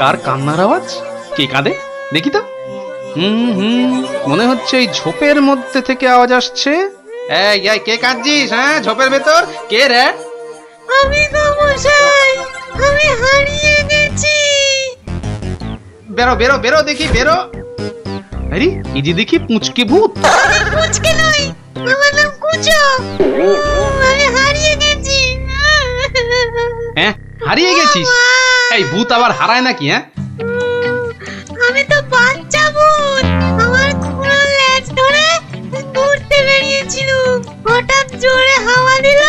কার কান্নার আওয়াজ? কে কাঁদে দেখি তো। মনে হচ্ছে এই ঝোপের মধ্যে থেকে আওয়াজ আসছে। এই এই, কে কাঁদছিস? হ্যাঁ, ঝোপের ভেতর কে রে? আমি গো মশাই, আমি হারিয়ে গেছি। বেরো বেরো বেরো দেখি, বেরো। আরে এই যে দেখি পুঁচকে ভূত। আমি পুচকে নই, আমার নাম কুচো। আমি হারিয়ে গেছি। হ্যাঁ, হারিয়ে গেছিস? এই ভূত আবার হারায় নাকি? হ্যাঁ, আমি তো বাচ্চা ভূত। আমার খুঁড়ো লেজ ধরে ঘুরতে বেরিয়েছিল, হঠাৎ জোরে হাওয়া দিল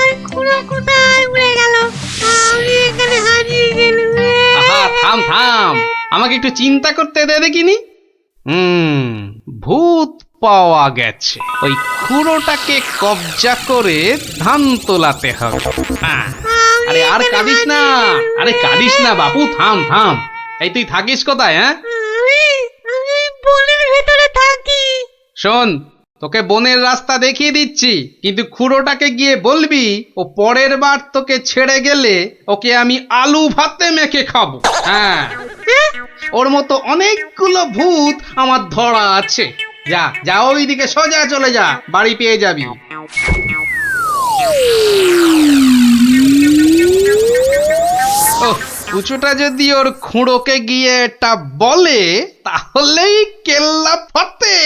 আর খুঁড়ো কোথায় উড়ে গেল, আমি এখানে হারিয়ে গেলাম। আহা থাম থাম, আমাকে একটু চিন্তা করতে দে দেখিনি। ভূত পাওয়া গেছে। ওই খুঁড়োটাকে কবজা করে ধান তোলাতে হবে। হ্যাঁ। আরে আর কাঁদিস না, আরে কাঁদিস না বাপু, থাম থাম। এই তুই থাকিস কোথায়? হ্যাঁ, আমি বনের ভেতরে থাকি। শোন, তোকে বনের রাস্তা দেখিয়ে দিচ্ছি, কিন্তু খুঁড়োটাকে গিয়ে বলবি ও পরের বার তোকে ছেড়ে গেলে ওকে আমি আলু ভাতে মেখে খাবো। হ্যাঁ, ওর মতো অনেকগুলো ভূত আমার ধরা আছে। যা যা, ওইদিকে সোজা চলে যা, বাড়ি পেয়ে যাবি। ওহ, কুচুটা যদি ওর খুঁড়োকে গিয়ে এটা বলে তাহলেই কেল্লা ফতে।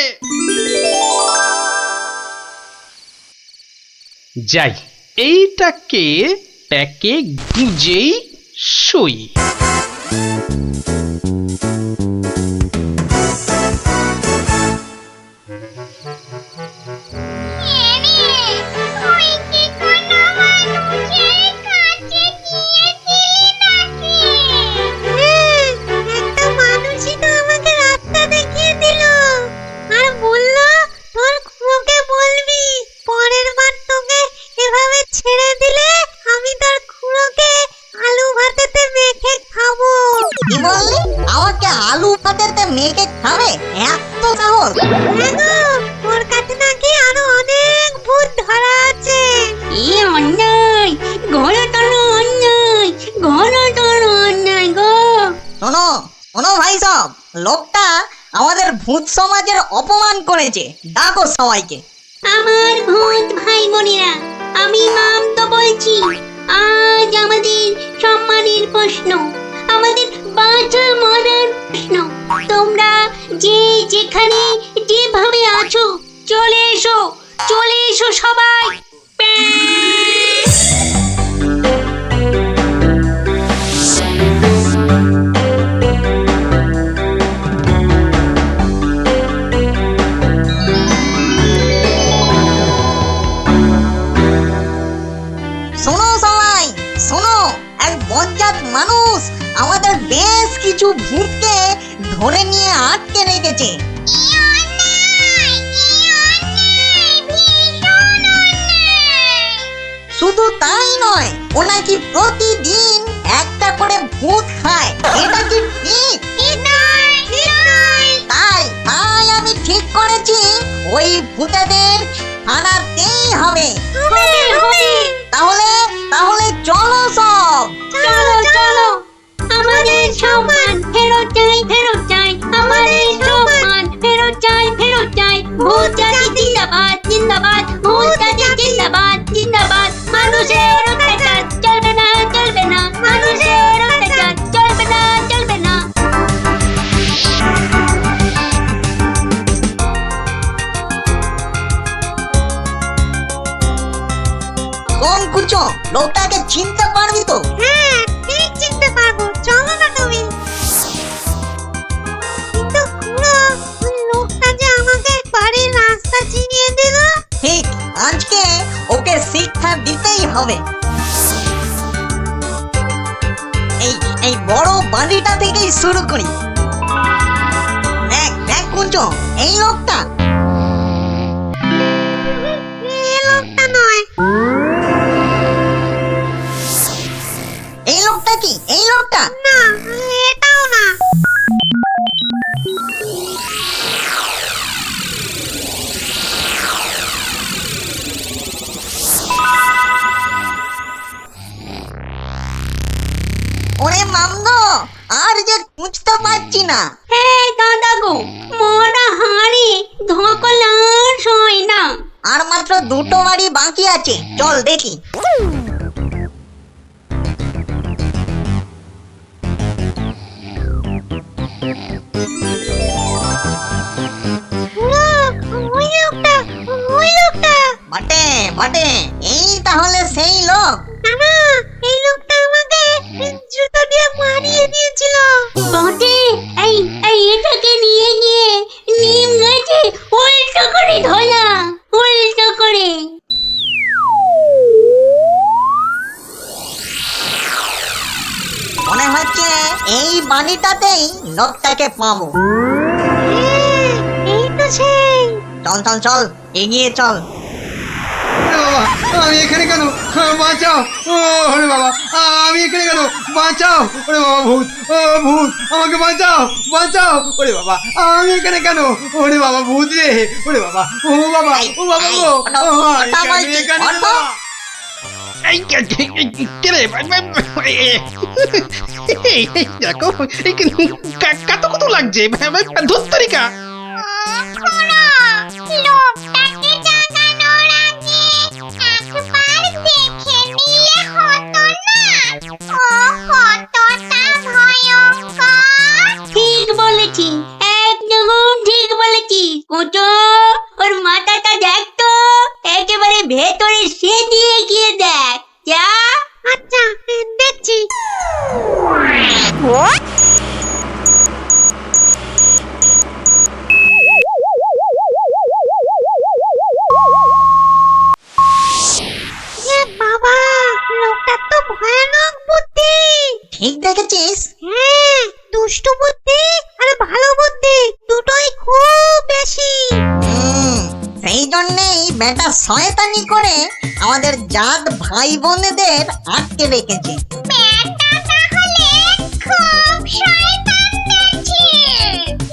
যাই, এইটাকে প্যাকে গুজেই শুই। কি বললি? আমাকে আলু ভাতেতে মেখে খাবে? এত সাহস? ওর কাছে নাকি আরো অনেক ভূত ধরা আছে। কি অন্যায়, ঘোরতর অন্যায়, ঘোরতর অন্যায় গো। শোনো শোনো ভাই সব, লোকটা আমাদের ভূত সমাজের অপমান করেছে। ডাকো সবাইকে। আমার ভূত ভাই বোনেরা, আমি নাম তো বলছি। আজ আমাদের সম্মানের প্রশ্ন, আমাদের বাঁচা মরার প্রশ্ন। তোমরা যে যেখানে যেভাবে আছো চলে এসো, চলে এসো সবাই। শোনো সবাই শোনো, এক বজ্জাত মানুষ আমাদের বেশ কিছু ভূতকে ধরে নিয়ে আটকে রেখেছে। শুধু তাই নয়, ও নাকি প্রতিদিন একটা করে ভূত খায়। এটা কি ঠিক? তাই তাই আমি ঠিক করেছি, ওই ভূতেদের হারাতেই হবে। তাহলে তাহলে চলো সব। চলো চলো, আমাদের সম্মান ফেরত চাই, ফেরত চাই, আমাদের সম্মান ফেরত চাই, ফেরত চাই। ভূত জাতি জিন্দাবাদ, জিন্দাবাদ, ভূত জাতি জিন্দাবাদ, জিন্দাবাদ। মানুষের অত্যাচার চলবে না, চলবে না, মানুষের অত্যাচার চলবে না, চলবে না। কোন কুচো, লোকটাকে চিনতে পারবি তো? হ্যাঁ, ঠিক চিনতে পারবো, চলো না তুমি। কিন্তু খুড়ো, ওই লোকটা যে আমাকে বাড়ির রাস্তা চিনিয়ে দিল। ঠিক, আজকে ওকে শিক্ষা দিতেই হবে। এই এই বড় বাড়িটা থেকেই শুরু করি। দেখ দেখ কুচো, এই লোকটা। এই লোকটা নয়। এই লোকটা কি? এই লোকটা না, এটাও না। ওরে মামদো, আর আর যে খুঁজতে পারছি না। হ্যাঁ দাদা গো, মরা হাড়ে ধকলার হয় না। আর মাত্র দুটো বাড়ি বাকি আছে, চল দেখি। ওই লোকটা, ওই লোকটা। বটে বটে, এই তাহলে সেই লোক। না, এই লোকটা আমাকে জুতো দিয়ে মারিয়ে দিয়েছিল। বটে, এই এই এটাকে নিয়ে গিয়ে নিম গাছে উল্টো করে ধরা, উল্টো করে। মনে হচ্ছে এই বাড়িটাতেই লোকটাকে পাবো। হ্যাঁ, এই তো সেই। চল চল চল, এগিয়ে চল। বাবা, আমি এখানে কেন? বাঁচাও! ওরে বাবা, আমি এখানে কেন? বাঁচাও! ওরে বাবা, ভূত! ভূত! আমাকে বাঁচাও! বাঁচাও! ওরে বাবা, আমি এখানে কেন? ওরে বাবা, ভূত রে! ওরে বাবা, ও বাবা, ও বাবা গো! আমি এখানে কেন? এই কে রে? দেখো, কত কত লাগছে ধুত্তরিকা। লোকটাকে জাগানোর আগে একবার দেখে নিলে হতো না? ও কতটা ভয়ঙ্কর। ঠিক বলেছি, একদম ঠিক বলেছি। কুচো, ওর মাথাটা দেখ তো, একেবারে ভেতরে সে দিয়ে গিয়ে দেখ। যা। আচ্ছা, দেখছি। এ বাবা, লোকটার তো ভয়ানক বুদ্ধি। ঠিক দেখেছিস? হ্যাঁ, দুষ্টু বুদ্ধি আর ভালো বুদ্ধি দুটোই খুব বেশি। সেই জন্যেই বেটা শয়তানি করে আমাদের জাত ভাই বোনেদের আটকে রেখেছে। ব্যাটা তাহলে খুব শয়তান দেখছি।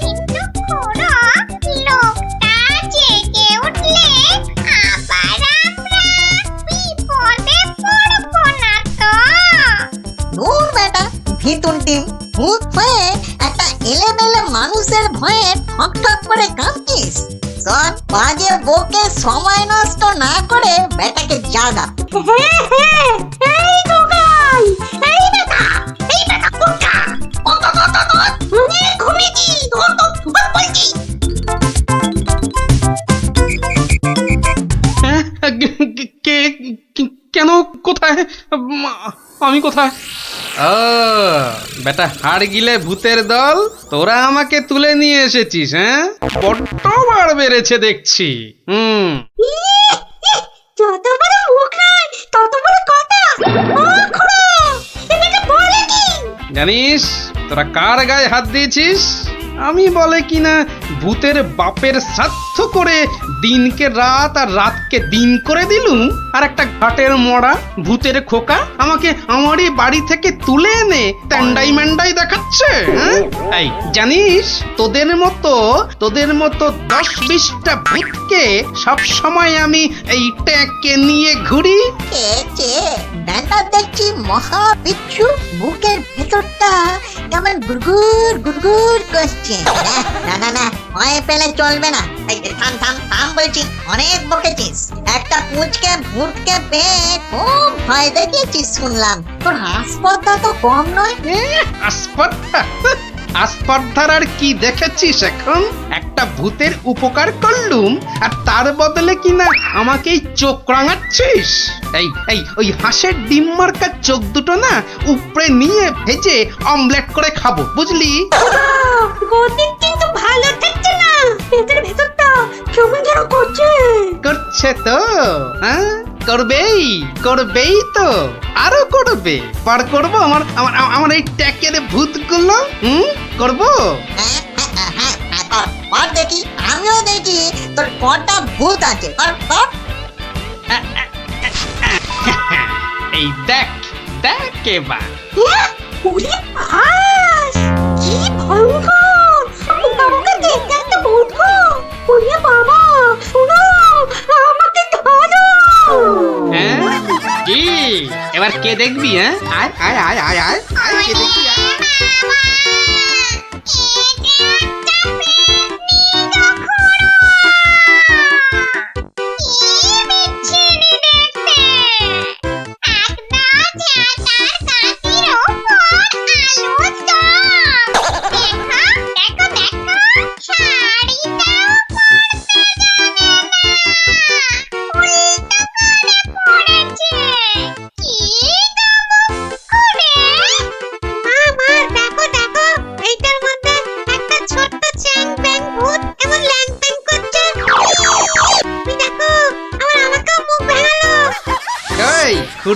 কিন্তু খুড়ো, লোকটা জেগে উঠলে আবার আমরা বিপদে পড়বো না তো? দূর বেটা, ভিতুন টিম, ভূত হয়ে একটা এলেমেলে মানুষের ভয়ে ঠক ঠক করে কাঁপছিস। সব বাজে বকে সময় নষ্ট না করে বেটাকে জাগা। হ্যাঁ হ্যাঁ, এই দোকান, এই বেটা, এই বেটা কোনটা? অনেক ঘুমিয়েছি, ধর তো, ধর বলছি। হ্যাঁ? কেন? কোথায়? আমি কোথায়? বেটা হাড় গিলে ভূতের দল, তোরা আমাকে তুলে নিয়ে এসেছিস? হ্যাঁ, বড্ড বার বেড়েছে দেখছি। যত বড় মুখ নয়, তত বড় কথা। ও খুড়ো, এটা বলে কি? জানিস তোরা কার গায়ে হাত দিয়েছিস? আমি বলে কিনা ভূতের বাপের শ্রাদ্ধ করে দিনকে রাত আর রাতকে দিন করে দিলুম, আর একটা ঘাটের মরা ভূতের খোকা আমাকে আমারই বাড়ি থেকে তুলে এনে ট্যান্ডাই ম্যান্ডাই দেখাচ্ছে। হ্যাঁ? এই জানিস তোদের মতো 10-20টা ভূতকে সব সময় আমি এই ট্যাঁকে নিয়ে ঘুরি। কে বেটা দেখছি মহা বিচ্ছু, বুকের ভেতরটা কেমন গুড়গুড় গুড়গুড় করছে। না না না, ভয় পেলে চলবে না। এই থাম থাম থাম বলছি, অনেক বকেছিস। একটা পুচকে ভূতকে পেয়ে খুব ভয় দেখিয়েছিস শুনলাম। তোর হাসপাতাল তো কম নয়। আসপর্ধা? আসপর্ধার আর কি দেখেছিস এখন? একটা ভূতের উপকার করলুম আর তার বদলে কিনা আমাকেই চোখ রাঙাচ্ছিস। এই ওই হাঁসের ডিম মার্কা চোখ দুটো না উপরে নিয়ে ভেজে অমলেট করে খাবো, বুঝলি? গতি কিন্তু ভালো থাকছে না, ভেতরে ভেতরটা কেমন যেন করছে। করছে তো? হ্যাঁ, করবেই তো, আরো করবে। বার করবো আমার এই ট্যাকের ভূতগুলো। করবো। আর দেখি, আমিও দেখি তোর কটা ভূত আছে। এই দেখ এবার। ওরে বাস, কি ভয়ঙ্কর! আমাকে দেখতে একটা ভূত গো। ওরে বাবা, শুনো, আমাকে ধরো। হ্যাঁ, কি এবার কে দেখবি? হ্যাঁ, আয় কে দেখবি? আয়।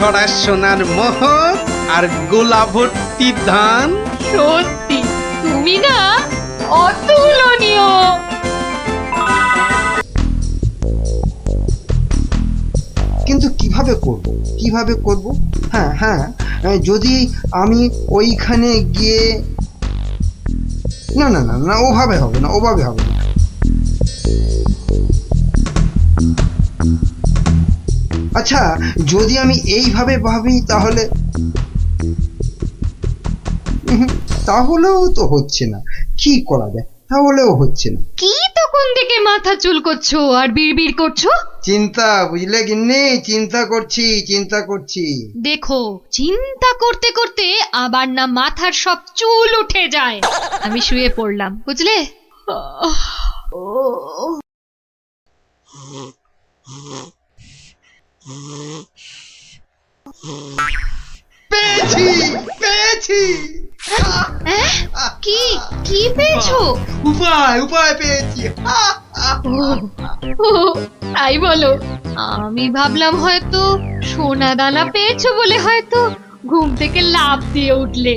ভরা সোনার মোহর আর গোলা ভর্তি ধান। সত্যি তুমি না অতুলনীয়। কিন্তু কিভাবে করব, কিভাবে করব? হ্যাঁ হ্যাঁ, যদি আমি ওইখানে গিয়ে, না না না না, ওভাবে হবে না, ওভাবে হবে না। আচ্ছা, যদি আমি এইভাবে ভাবি তাহলে তাহলেও তো হচ্ছে না। কি করা যায়? তাহলেও হচ্ছে না। কি তখন থেকে মাথা চুল করছো আর বিড়বিড় করছো? চিন্তা, বুঝলে গিন্নি, চিন্তা করছি, চিন্তা করছি। দেখো, চিন্তা করতে করতে আবার না মাথার সব চুল উঠে যায়। আমি শুয়ে পড়লাম, বুঝলে? পেয়েছি, পেয়েছি। কি কি পেয়েছো? উপায়, উপায় পেয়েছি। ও, তাই বলো? আমি ভাবলাম হয়তো সোনা দানা পেয়েছো বলে হয়তো ঘুম থেকে লাফ দিয়ে উঠলে।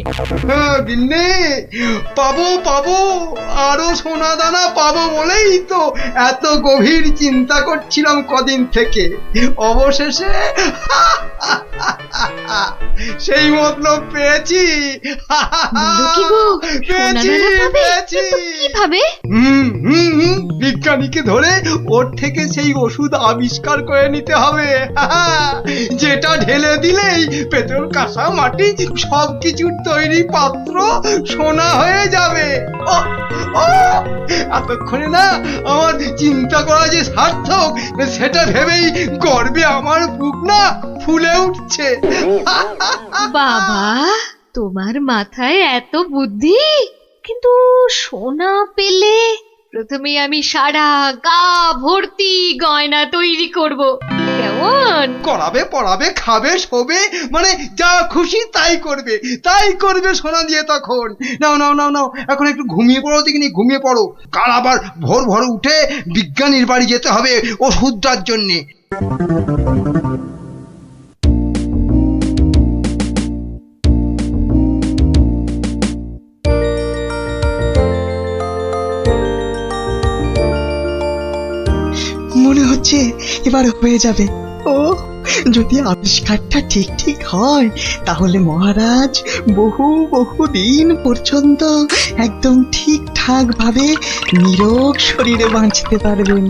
গিন্নি, পাবো পাবো, আরো সোনা দানা পাবো বলেই তো এত গভীর চিন্তা করছিলাম কদিন থেকে। অবশেষে সেই মতলব পেয়েছি। বলো কি গো, সোনা পেয়েছি, দানা পাবে? পেয়েছি। কিন্তু কিভাবে? বিজ্ঞানীকে ধরে ওর থেকে সেই ওষুধ আবিষ্কার করে নিতে হবে, যেটা ঢেলে দিলেই পেট্রোল, কাঁসা, মাটি সবকিছুর তৈরি পাত্র সোনা হয়ে যাবে। ও, ও, এতক্ষণে না আমার চিন্তা করা যে সার্থক, সেটা ভেবেই গর্বে আমার বুক না ফুলে উঠছে। বাবা, তোমার মাথায় এত বুদ্ধি! কিন্তু সোনা পেলে প্রথমে আমি সারা গা ভর্তি গয়না তৈরি করব, কেমন? করাবে, পড়াবে, খাবে, শোবে, মানে যা খুশি তাই করবে, তাই করবে সোনা দিয়ে তখন। নাও নাও নাও নাও, এখন একটু ঘুমিয়ে পড়ো দেখিনি, ঘুমিয়ে পড়ো। কাল আবার ভোর ভোর উঠে বিজ্ঞানীর বাড়ি যেতে হবে ওষুধটার জন্যে। মনে হচ্ছে এবার হয়ে যাবে। ও, যদি আবিষ্কারটা ঠিক ঠিক হয় তাহলে মহারাজ বহু বহু দিন পর্যন্ত একদম ঠিকঠাক ভাবে নিরোগ শরীরে বাঁচতে পারবেন।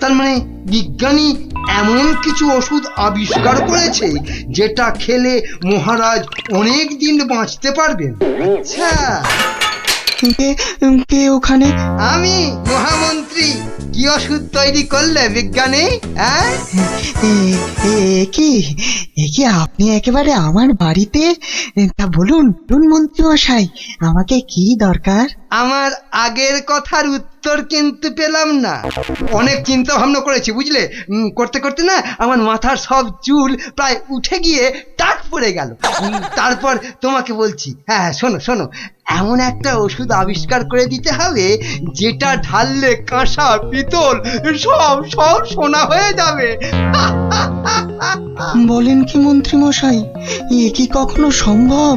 তার মানে বিজ্ঞানী এমন কিছু ওষুধ আবিষ্কার করেছে যেটা খেলে মহারাজ অনেক দিন বাঁচতে পারবেন। আচ্ছা, কে কে ওখানে? আমি মহামন্ত্রী। কি ওষুধ তৈরি করলে বিজ্ঞানী? হ্যাঁ, এ কি আপনি একেবারে আমার বাড়িতে? তা বলুন বলুন মন্ত্রী মশাই, আমাকে কি দরকার? আমার আগের কথার উত্তর কিন্তু পেলাম না। অনেক চিন্তা ভাবনা করেছি বুঝলে, করতে করতে না আমার মাথার সব চুল প্রায় উঠে গিয়ে টাক পড়ে গেল। তারপর তোমাকে বলছি, হ্যাঁ শোনো শোনো, এমন একটা ওষুধ আবিষ্কার করে দিতে হবে যেটা ঢাললে কাঁসা, পিতল সব সব সোনা হয়ে যাবে। বলেন কি মন্ত্রী মশাই, এ কি কখনো সম্ভব?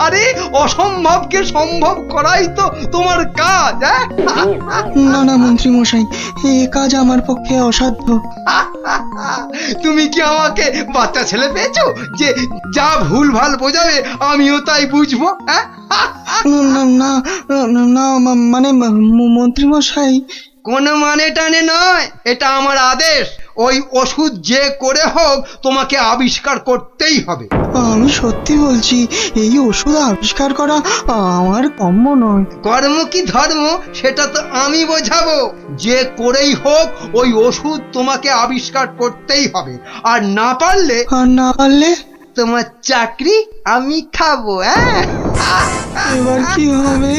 আরে অসম্ভবকে সম্ভব করাই তো তোমার কাজ। না না মন্ত্রী মশাই, এ কাজ আমার পক্ষে অসাধ্য। তুমি কি আমাকে বাচ্চা ছেলে পেয়েছো যে যা ভুল ভাল বোঝাবে আমিও তাই বুঝবো? না না না, মানে মন্ত্রী মশাই, কোনো মানে টানে নয়, এটা আমার আদেশ। ওই ওষুধ যে করে হোক তোমাকে আবিষ্কার করতেই হবে। আমি সত্যি বলছি, এই ওষুধ আবিষ্কার করা আমার কম্য নয়। কর্ম কি ধর্ম সেটা তো আমি বোঝাবো। যে করেই হোক ওই ওষুধ তোমাকে আবিষ্কার করতেই হবে, আর না পারলে তোমার চাকরি আমি খাবো। এবার কি হবে?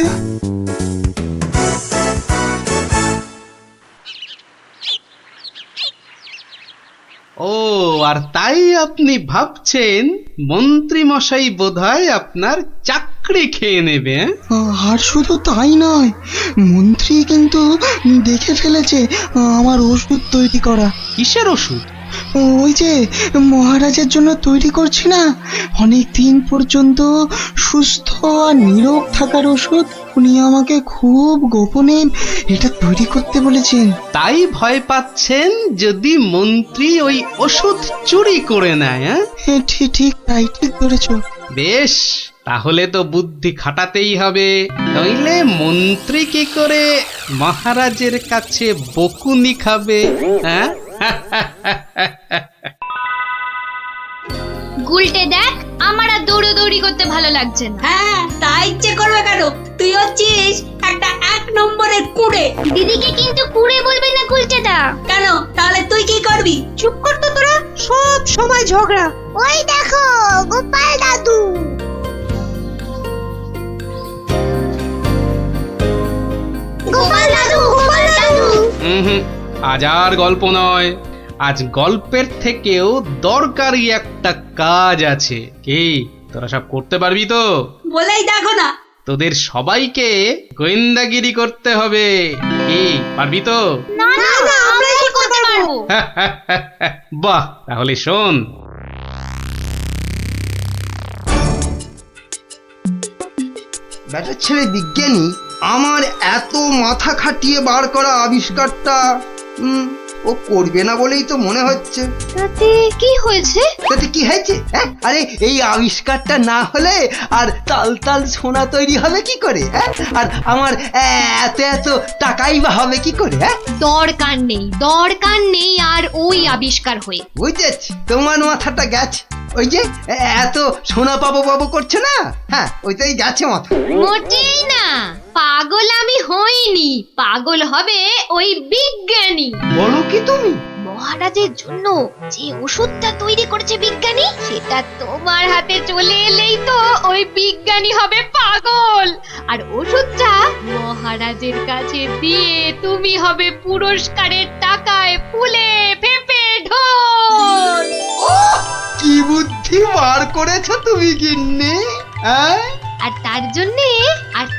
ও, আর তাই আপনি ভাবছেন মন্ত্রী মশাই বোধহয় আপনার চাকরি খেয়ে নেবে? আর শুধু তাই নয়, মন্ত্রী কিন্তু দেখে ফেলেছে আমার ওষুধ তৈরি করা। কিসের ওষুধ? ওই যে মহারাজের জন্য তৈরি করছি না, অনেক দিন পর্যন্ত সুস্থ আর নীরব থাকার ওষুধ। উনি আমাকে খুব গোপনে এটা তৈরি করতে বলেছেন। তাই ভয় পাচ্ছেন যদি মন্ত্রী ওই ওষুধ চুরি করে নেয়? হ্যাঁ, ঠিক ঠিক তাই, ঠিক ধরেছ। বেশ, তাহলে তো বুদ্ধি খাটাতেই হবে, নইলে মন্ত্রী কি করে মহারাজের কাছে বকুনি খাবে? হ্যাঁ, গুলটে দেখ, আমার আর দৌড়াদৌড়ি করতে ভালো লাগছে না। হ্যাঁ, তাই ইচ্ছে করবে কেন? তুই হচ্ছিস একটা 1 নম্বরের কুড়ে। দিদিকে কিন্তু কুড়ে বলবি না গুলটেদা। কেন? তাহলে তুই কি করবি? চুপ কর তো তোরা, সব সময় ঝগড়া। ওই দেখো গোপাল দাদু। গোপাল দাদু, গোপাল দাদু। হুম, আজ আর গল্প নয়, আজ গল্পের থেকেও দরকারি একটা কাজ আছে। কি তোরা সব করতে পারবি তো? বলেই দেখো না। তোদের সবাইকে গোয়েন্দাগিরি করতে হবে। কি পারবি তো? না না, আমরা কি করতে পারবো? বাহ, তাহলে শোন। ব্যাটার ছেলে বিজ্ঞানী আমার এত মাথা খাটিয়ে বার করা আবিষ্কারটা ও করবে না বলেই তো মনে হচ্ছে। তাতে কি হয়েছে? তাতে কি হয়েছে? হ্যাঁ, আরে এই আবিষ্কারটা না হলে আর তাল তাল সোনা তৈরি হবে কি করে? হ্যাঁ, আর আমার এত এত টাকাই বা হবে কি করে? হ্যাঁ, দরকার নেই আর ওই আবিষ্কার হয়ে। বুঝেছি, তোমার মাথাটা গেছে। ওই যে এত সোনা পাবো পাবো করছে না, হ্যাঁ ওইটাই গেছে মাথা। মোটেই না, পাগল আমি হইনি, পাগল হবে ওই বিজ্ঞানী। বলো কি তুমি? মহারাজের জন্য যে ওষুধটা তৈরি করেছে বিজ্ঞানী, সেটা তোমার হাতে চলে এলেই তো ওই বিজ্ঞানী হবে পাগল, আর ওষুধটা মহারাজের কাছে দিয়ে তুমি হবে পুরস্কারের টাকায় ফুলে ফেপে ঢোল। কি বুদ্ধি বার করেছো তুমি গিন্নি, হ্যাঁ? আর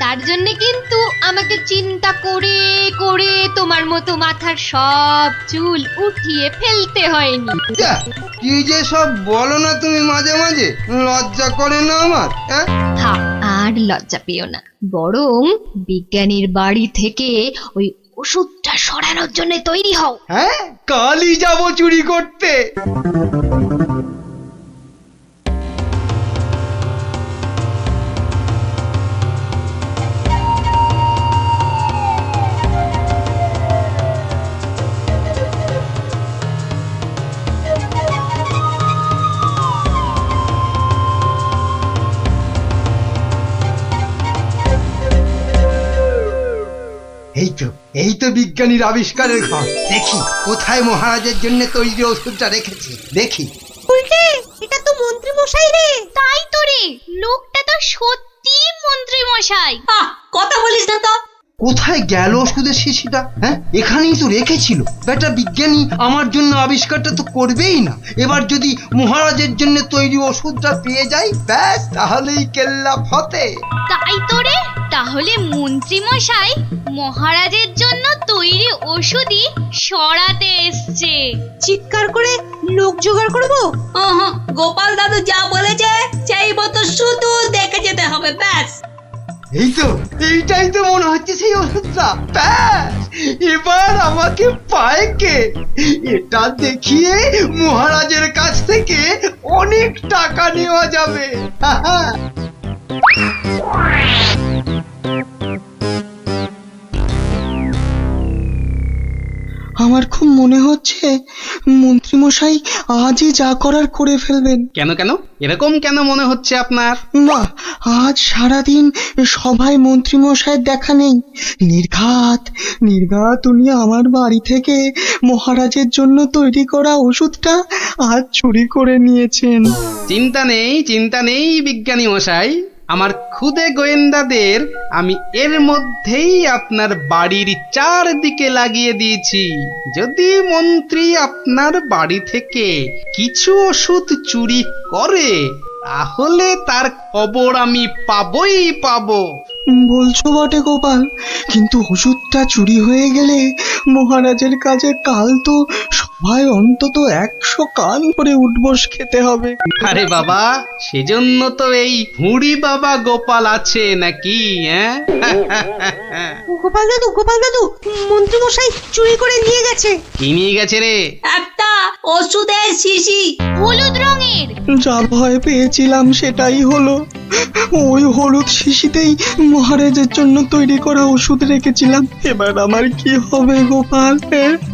তার জন্যে কিন্তু আমাকে চিন্তা করে করে তোমার মতো মাথার সব চুল উঠিয়ে ফেলতে হয়নি। যাহ, কি যে সব বলো না তুমি মাঝে মাঝে, লজ্জা করে না আমার? হ্যাঁ, থাক, আর লজ্জা পেও না, বরং বিজ্ঞানীর বাড়ি থেকে ওই ওষুধটা সরানোর জন্য তৈরি হও। হ্যাঁ, কালই যাবো চুরি করতে। এই তো বিজ্ঞানীর আবিষ্কারের ঘর। দেখি কোথায় মহারাজের জন্য তৈরি ওষুধটা রেখেছি, দেখি। উল্টে, এটা তো মন্ত্রী মশাই রে। তাই তো রে, লোকটা তো সত্যি মন্ত্রী মশাই। কথা বলিস না তো। কোথায় গেল ওষুধের শিশিটা? হ্যাঁ, এখানেই তো রেখেছিল। বেটা বিজ্ঞানী আমার জন্য আবিষ্কারটা তো করবেই না। এবার যদি মহারাজের জন্য তৈরি ওষুধটা পেয়ে যাই, ব্যাস তাহলেই কেল্লা ফতে। তাই তো রে, তাহলে মন্ত্রী মশাই মহারাজের জন্য তৈরি ওষুধই সরাতে এসছে। চিৎকার করে লোক জোগাড় করবো? গোপাল দাদু যা বলেছে সেই মতো শুধু দেখে যেতে হবে, ব্যাস। এই তো, এইটাই তো মনে হচ্ছে সেই ওষুধটা। ব্যাস, এবার আমাকে পায় কে? এটা দেখিয়ে মহারাজের কাছ থেকে অনেক টাকা নেওয়া যাবে। আমার খুব মনে হচ্ছে মন্ত্রীমশাই আজই যা করার করে ফেলবেন। কেন কেন এরকম কেন মনে হচ্ছে আপনার? মা, আজ সারাদিন সভায় মন্ত্রীমশাইয়ের দেখা নেই। নির্ঘাত উনি আমার বাড়ি থেকে মহারাজের জন্য তৈরি করা ওষুধটা আজ চুরি করে নিয়েছেন। চিন্তা নেই বিজ্ঞানী মশাই, আমার খুদে গোয়েন্দাদের আমি এর মধ্যেই আপনার বাড়ির চারদিকে লাগিয়ে দিয়েছি। যদি মন্ত্রী আপনার বাড়ি থেকে কিছু ওষুধ চুরি করে, তাহলে তার খবর আমি পাবই পাবো। বলছো বটে গোপাল, কিন্তু ওষুধটা চুরি হয়ে গেলে মহারাজের কাছে কাল তো ভাই অন্তত 100 কান করে উঠবস খেতে হবে। আরে বাবা, সেজন্য তো এই হুড়ি বাবা গোপাল আছে নাকি, হ্যাঁ? গোপাল দাদু মন্ত্রী মশাই চুরি করে নিয়ে গেছে। কি নিয়ে গেছে রে? একটা ওষুধের শিশি হলুদ রঙের। যা ভয় পেয়েছিলাম সেটাই হলো। ওই হলুদ শিশিতেই মহারাজের জন্য তৈরি করা ওষুধ রেখেছিলাম। এবার আমার কি হবে গোপাল?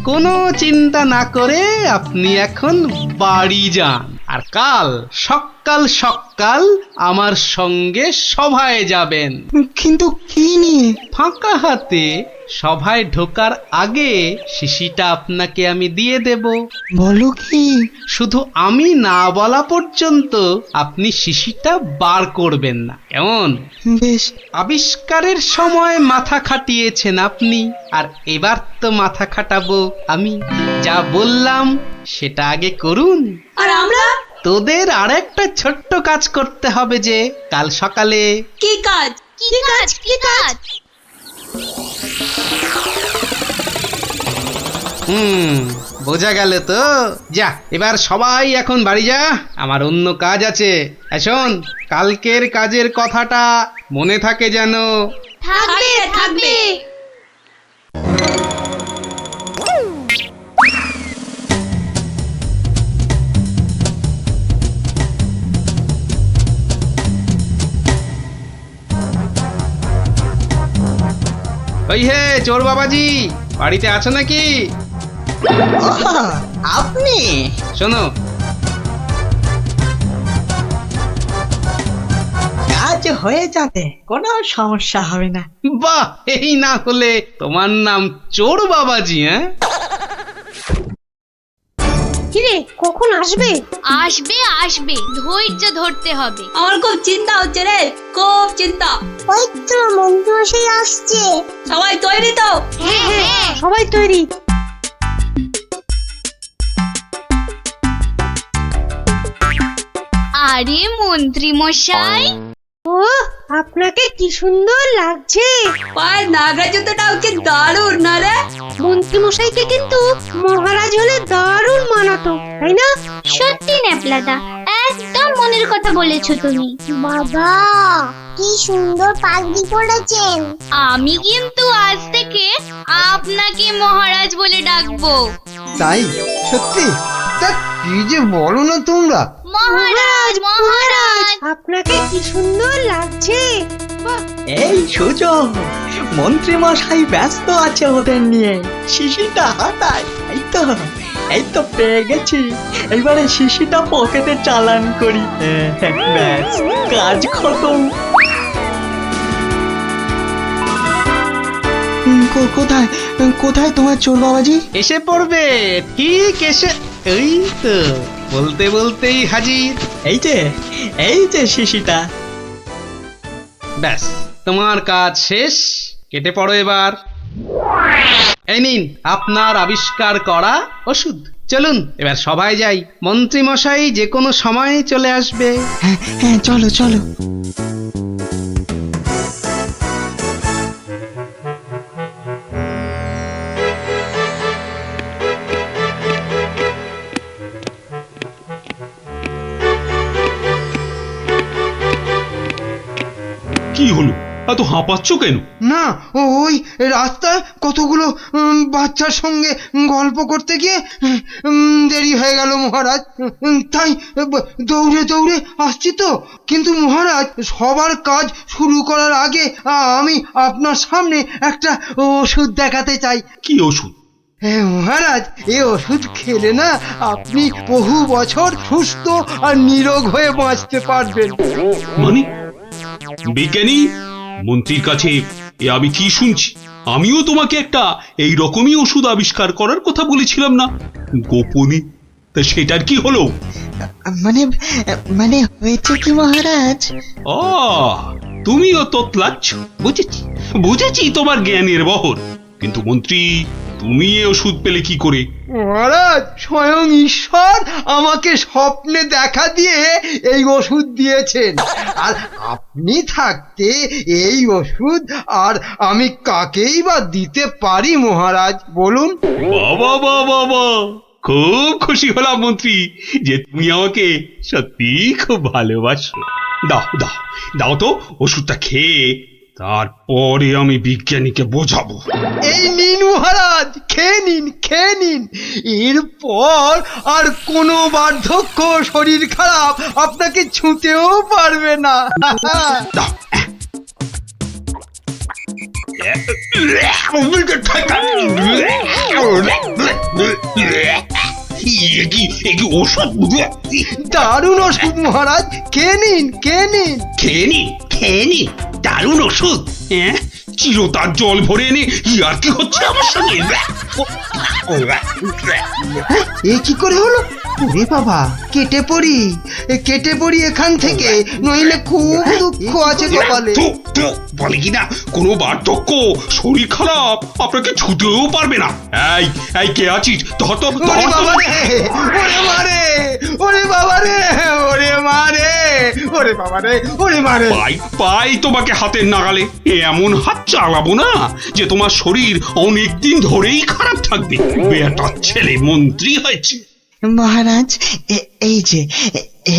কোনো চিন্তা না করে আপনি এখন বাড়ি যান, আর কাল সকাল সকাল আমার সঙ্গে সভায় যাবেন। কিন্তু কি নিয়ে? ফাঁকা হাতে সভায় ঢোকার আগে শিশিটা আপনাকে আমি দিয়ে দেব। বলো কি? শুধু আমি না বলা পর্যন্ত আপনি শিশিটা বার করবেন না, কেমন? বেশ। আবিষ্কারের সময় মাথা খাটিয়েছেন আপনি, আর এবার তো মাথা খাটাবো আমি। যা বললাম সেটা আগে করুন। আর আমরা? তোদের আরেকটা ছোট্ট কাজ করতে হবে, যে কাল সকালে। কি কাজ? কি কাজ? কি কাজ? বোঝা গেল তো? যা, এবার সবাই এখন বাড়ি যা, আমার অন্য কাজ আছে। শোন, কালকের কাজের কথাটা মনে থাকে যেন। থাকবে থাকবে। ওই হে চোর বাবাজি, বাড়িতে আছো নাকি? আপনি? শোনো, কাজ হয়ে যাবে, কোনো সমস্যা হবে না। বাহ, এই না হলে তোমার নাম চোর বাবাজি? হ্যাঁ, কিরে কখন আসবে? আসবে আসবে, ধৈর্য ধরতে হবে। আমার খুব চিন্তা হচ্ছে রে, খুব চিন্তা। ওই তো মন্ত্রী মশাই আসছে। সবাই তৈরি তো? হ্যাঁ হ্যাঁ। সবাই তৈরি। আরে মন্ত্রী মশাই, ও আপনাকে কি সুন্দর লাগছে। পায়ের নাগরা জুতোটাও কি দারুণ না রে? মন্ত্রী মশাইকে কিন্তু মহারাজ হলে দারুণ মানাতো, তাই না? সত্যি ন্যাপলাদা, একদম মনের কথা বলেছো তুমি। বাবা কি সুন্দর পাগড়ি পরেছেন। আমি কিন্তু আজ থেকে আপনাকে মহারাজ বলে ডাকবো। তাই? সত্যি? তা কি যে বলো না তোমরা। মহারাজ মহারাজ। আপনাকে কি সুন্দর লাগছে। এই সুযোগ, মন্ত্রী মশাই ব্যস্ত আছে ওদের নিয়ে। শিশিটা হাতায়। এই তো পেয়ে গেছি। এবারে শিশিটা পকেটে চালান করি। ব্যাস, কাজ খতম। কোথায় কোথায় তোমার চোর বাবাজি? এসে পড়বে, ঠিক এসে। এই তো বলতে বলতেই হাজির। এই যে শিশিটা। ব্যাস, তোমার কাজ শেষ, কেটে পড়ো এবার। এই নিন আপনার আবিষ্কার করা ওষুধ। চলুন এবার সবাই যাই, মন্ত্রী মশাই যে কোনো সময় চলে আসবে। হ্যাঁ চলো চলো। কি হলো, এত হাঁপাচ্ছ কেন? না, ওই রাস্তায় কতগুলো বাচ্চার সঙ্গে গল্প করতে গিয়ে দেরি হয়ে গেল মহারাজ। তাই দৌড়ে দৌড়ে আসছি তো। কিন্তু মহারাজ, সবার কাজ শুরু করার আগে আমি আপনার সামনে একটা ওষুধ দেখাতে চাই। কি ওষুধ? হ্যাঁ মহারাজ, এই ওষুধ খেলে না আপনি বহু বছর সুস্থ আর নিরোগ হয়ে বাঁচতে পারবেন। মানে বিজ্ঞানী মন্ত্রীর কাছে এ আমি কি শুনছি? আমিও তোমাকে একটা এই রকমই ওষুধ আবিষ্কার করার কথা বলেছিলাম না গোপনে? তা সেটার কি হলো? মানে হয়েছে কি মহারাজ? তুমিও তোতলাচ্ছ, বুঝেছি তোমার জ্ঞানের বহর। কিন্তু মন্ত্রী, তুমি এ ওষুধ পেলে কি করে? মহারাজ, স্বয়ং ঈশ্বর আমাকে স্বপ্নে দেখা দিয়ে এই ওষুধ দিয়েছেন। আর আপনি থাকতে এই ওষুধ আর আমি কাকেই বা দিতে পারি মহারাজ, বলুন? বাবা বাবা বাবা, খুব খুশি হলাম মন্ত্রী যে তুমি আমাকে সত্যি খুব ভালোবাসো। দাও দাও দাও তো ওষুধটা খেয়ে তারপরে আমি বিজ্ঞানীকে বোঝাবো। এই নিন মহারাজ, খেয়ে নিন, খেয়ে নিন। এরপর আর কোনো বার্ধক্য শরীর খারাপ আপনাকে ছুঁতেও পারবে না। দাও। ওষুধ দারুণ ওষুধ মহারাজ, খেয়ে নিন, খেয়ে নিন। খেয়ে নি দারুণ ওষুধ। হ্যাঁ, চিরতার জল ভরে এনে আর কি হচ্ছে আমার সঙ্গে? এ কি করে হলো? ওরে বাবা, কেটে পড়ি, কেটে পড়ি এখান থেকে, নইলে খুব দুঃখ আছে কপালে। বলে কিনা কোনো বার্ধক্য শরীর খারাপ আপনাকে ছুতেও পারবে না। এই এই কে আছিস? ধর তো, ধর ওরে তো। বাবা রে, ওরে মারে, ওরে বাবা রে, ওরে মারে, ওরে বাবা রে, ওরে মারে। পাই তোমাকে হাতের নাগালে। এমন হাত চালাবো না যে তোমার শরীর অনেক দিন ধরেই খারাপ থাকবে। বেটার ছেলে মন্ত্রী হয়েছে। মহারাজ,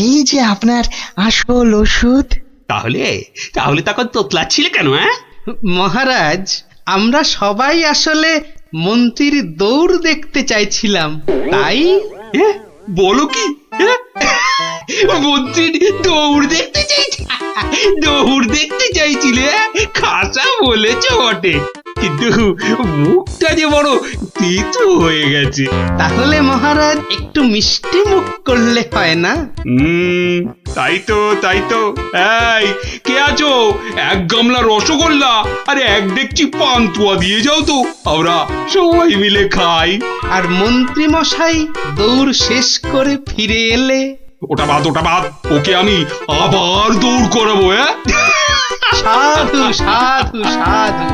এই যে আপনার আসল ওষুধ। তাহলে তাহলে তখন তোতলাচ্ছিলে কেন? হ্যাঁ, মহারাজ, আমরা সবাই আসলে মন্ত্রীর দৌড় দেখতে চাইছিলাম, তাই। বলো কি? মন্ত্রীর দৌড় দেখতে চাইছি? দৌড় দেখতে চাইছিলে? খাসা বলেছ বটে, কিন্তু মুখটা যে বড় তেতো হয়ে গেছে। তাহলে মহারাজ একটু মিষ্টি মুখ করলে হয় না? তাই তো তাই তো। এই কে আছো? এক গামলা রসগোল্লা আর এক ডেকচি পান্তুয়া দিয়ে যাও তো, আমরা সবাই মিলে খাই। আর মন্ত্রী মশাই দৌড় শেষ করে ফিরে এলে? ওটা বাদ, ওকে আমি আবার দৌড় করাবো। সাধু সাধু সাধু।